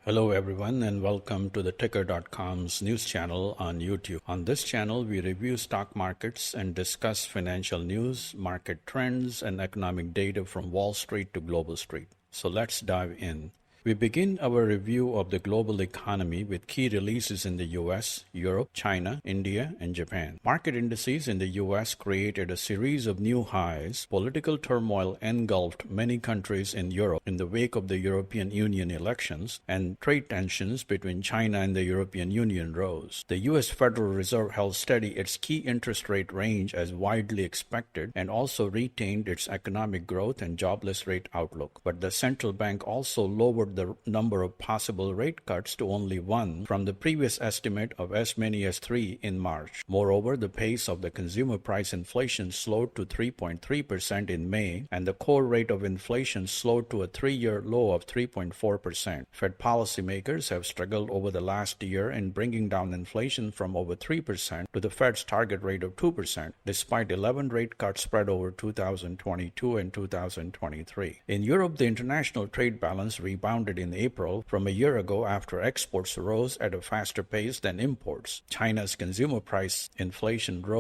Hello everyone and welcome to the Ticker.com's news channel on YouTube. On this channel, we review stock markets and discuss financial news, market trends, and economic data from Wall Street to Global Street. So let's dive in. We begin our review of the global economy with key releases in the US, Europe, China, India, and Japan. Market indices in the US created a series of new highs. Political turmoil engulfed many countries in Europe in the wake of the European Union elections, and trade tensions between China and the European Union rose. The US Federal Reserve held steady its key interest rate range as widely expected and also retained its economic growth and jobless rate outlook. But the central bank also lowered the number of possible rate cuts to only one from the previous estimate of as many as 3 in March. Moreover, the pace of the consumer price inflation slowed to 3.3% in May, and the core rate of inflation slowed to a 3-year low of 3.4%. Fed policymakers have struggled over the last year in bringing down inflation from over 3% to the Fed's target rate of 2%, despite 11 rate cuts spread over 2022 and 2023. In Europe, the international trade balance rebounded in April from a year ago after exports rose at a faster pace than imports. China's consumer price inflation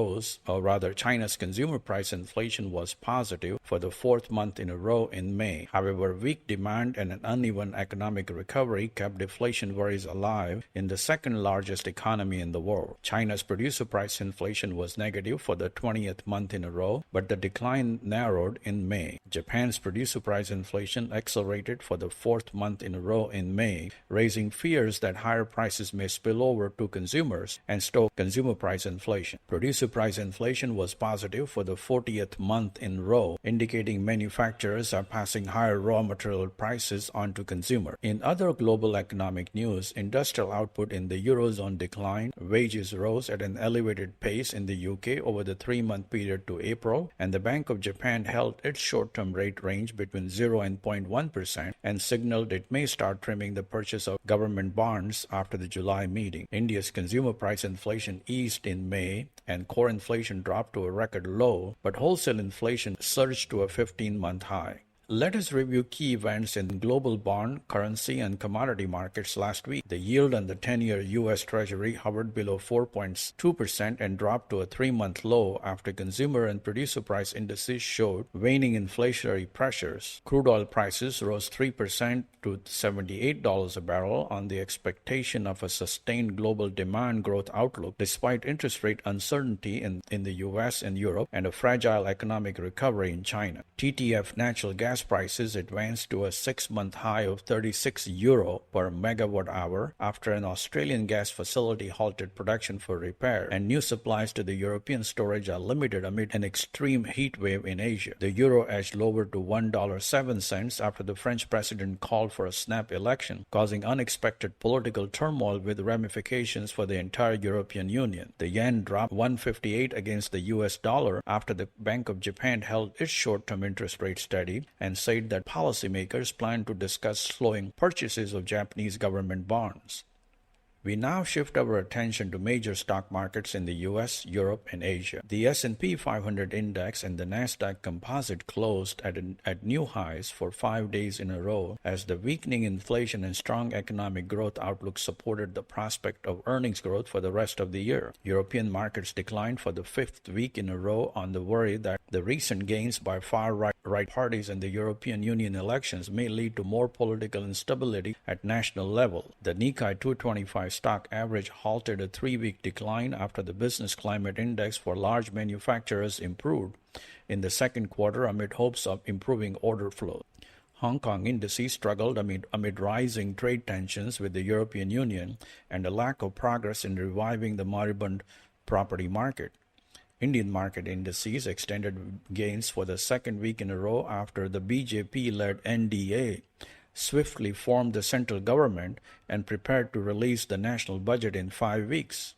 was positive for the fourth month in a row in May. However, weak demand and an uneven economic recovery kept deflation worries alive in the second largest economy in the world. China's producer price inflation was negative for the 20th month in a row, but the decline narrowed in May. Japan's producer price inflation accelerated for the fourth month in a row in May, raising fears that higher prices may spill over to consumers and stoke consumer price inflation. Producer price inflation was positive for the 40th month in a row, indicating manufacturers are passing higher raw material prices on to consumers. In other global economic news, industrial output in the Eurozone declined, wages rose at an elevated pace in the UK over the 3-month period to April, and the Bank of Japan held its short-term rate range between 0 and 0.1% and signaled it may start trimming the purchase of government bonds after the July meeting. India's consumer price inflation eased in May, and core inflation dropped to a record low, but wholesale inflation surged to a 15-month high. Let us review key events in global bond, currency, and commodity markets last week. The yield on the 10-year U.S. Treasury hovered below 4.2% and dropped to a 3-month low after consumer and producer price indices showed waning inflationary pressures. Crude oil prices rose 3% to $78 a barrel on the expectation of a sustained global demand growth outlook despite interest rate uncertainty in the U.S. and Europe and a fragile economic recovery in China. TTF natural gas prices advanced to a 6-month high of €36 per megawatt hour after an Australian gas facility halted production for repair, and new supplies to the European storage are limited amid an extreme heat wave in Asia. The euro edged lower to $1.07 after the French president called for a snap election, causing unexpected political turmoil with ramifications for the entire European Union. The yen dropped 158 against the US dollar after the Bank of Japan held its short-term interest rate steady and said that policymakers plan to discuss slowing purchases of Japanese government bonds. We now shift our attention to major stock markets in the US, Europe, and Asia. The S&P 500 index and the Nasdaq Composite closed at new highs for 5 days in a row as the weakening inflation and strong economic growth outlook supported the prospect of earnings growth for the rest of the year. European markets declined for the 5th week in a row on the worry that the recent gains by far-right parties in the European Union elections may lead to more political instability at national level. The Nikkei 225 stock average halted a 3-week decline after the business climate index for large manufacturers improved in the second quarter amid hopes of improving order flow. Hong Kong indices struggled amid rising trade tensions with the European Union and a lack of progress in reviving the moribund property market. Indian market indices extended gains for the second week in a row after the BJP-led NDA swiftly formed the central government and prepared to release the national budget in 5 weeks.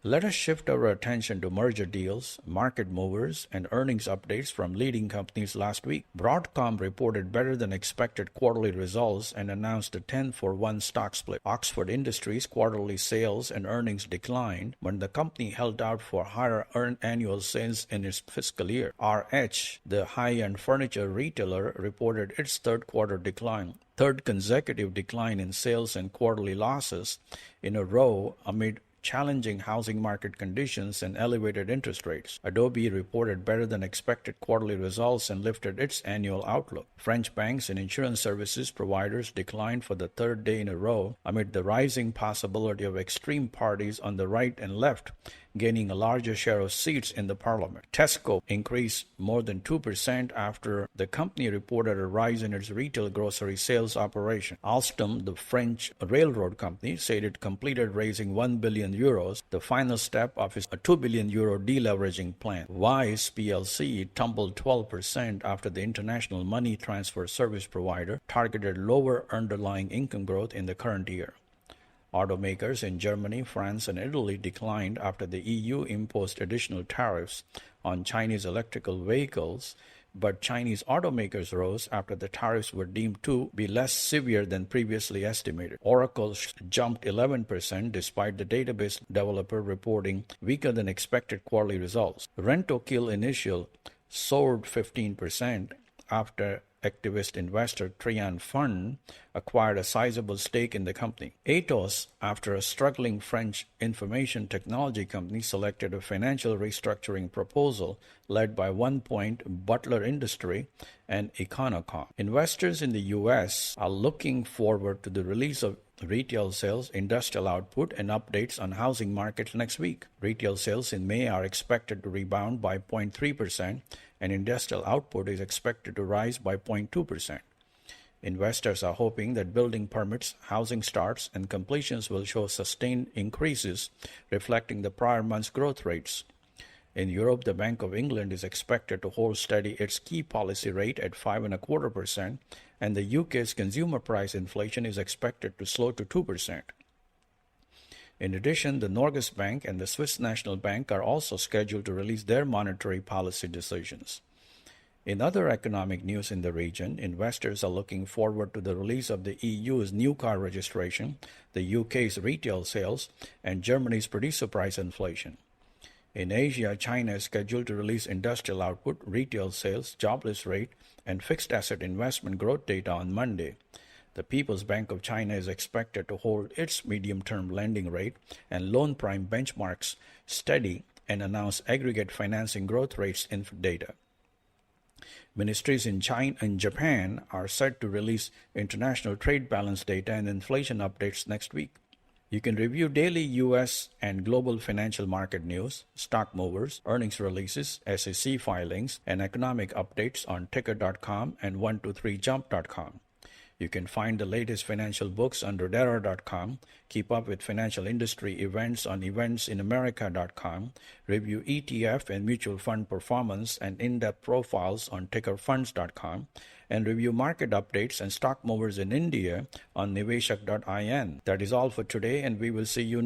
Let us shift our attention to merger deals, market movers, and earnings updates from leading companies last week. Broadcom reported better than expected quarterly results and announced a 10-for-1 stock split. Oxford Industries' quarterly sales and earnings declined when the company held out for higher annual sales in its fiscal year. RH, the high-end furniture retailer, reported its third quarter decline third consecutive decline in sales and quarterly losses in a row amid challenging housing market conditions and elevated interest rates. Adobe reported better than expected quarterly results and lifted its annual outlook. French banks and insurance services providers declined for the third day in a row amid the rising possibility of extreme parties on the right and left gaining a larger share of seats in the parliament. Tesco increased more than 2% after the company reported a rise in its retail grocery sales operation. Alstom, the French railroad company, said it completed raising 1 billion euros, the final step of its 2 billion euro deleveraging plan. Wise plc tumbled 12% after the international money transfer service provider targeted lower underlying income growth in the current year. Automakers in Germany, France, and Italy declined after the EU imposed additional tariffs on Chinese electrical vehicles, but Chinese automakers rose after the tariffs were deemed to be less severe than previously estimated. Oracle jumped 11% despite the database developer reporting weaker than expected quarterly results. Rentokil Initial soared 15% after activist investor Trian Fund acquired a sizable stake in the company. Atos, after a struggling French information technology company selected a financial restructuring proposal led by One Point, Butler Industry, and Econocom. Investors in the U.S. are looking forward to the release of retail sales, industrial output, and updates on housing markets next week. Retail sales in May are expected to rebound by 0.3%, and industrial output is expected to rise by 0.2%. Investors are hoping that building permits, housing starts, and completions will show sustained increases, reflecting the prior month's growth rates. In Europe, the Bank of England is expected to hold steady its key policy rate at 5.25%, and the UK's consumer price inflation is expected to slow to 2%. In addition, the Norges Bank and the Swiss National Bank are also scheduled to release their monetary policy decisions. In other economic news in the region, investors are looking forward to the release of the EU's new car registration, the UK's retail sales, and Germany's producer price inflation. In Asia, China is scheduled to release industrial output, retail sales, jobless rate, and fixed asset investment growth data on Monday. The People's Bank of China is expected to hold its medium-term lending rate and loan prime benchmarks steady and announce aggregate financing growth rates in data. Ministries in China and Japan are set to release international trade balance data and inflation updates next week. You can review daily U.S. and global financial market news, stock movers, earnings releases, SEC filings, and economic updates on ticker.com and 123jump.com. You can find the latest financial books on Dodera.com, keep up with financial industry events on eventsinamerica.com, review ETF and mutual fund performance and in-depth profiles on tickerfunds.com, and review market updates and stock movers in India on niveshak.in. That is all for today, and we will see you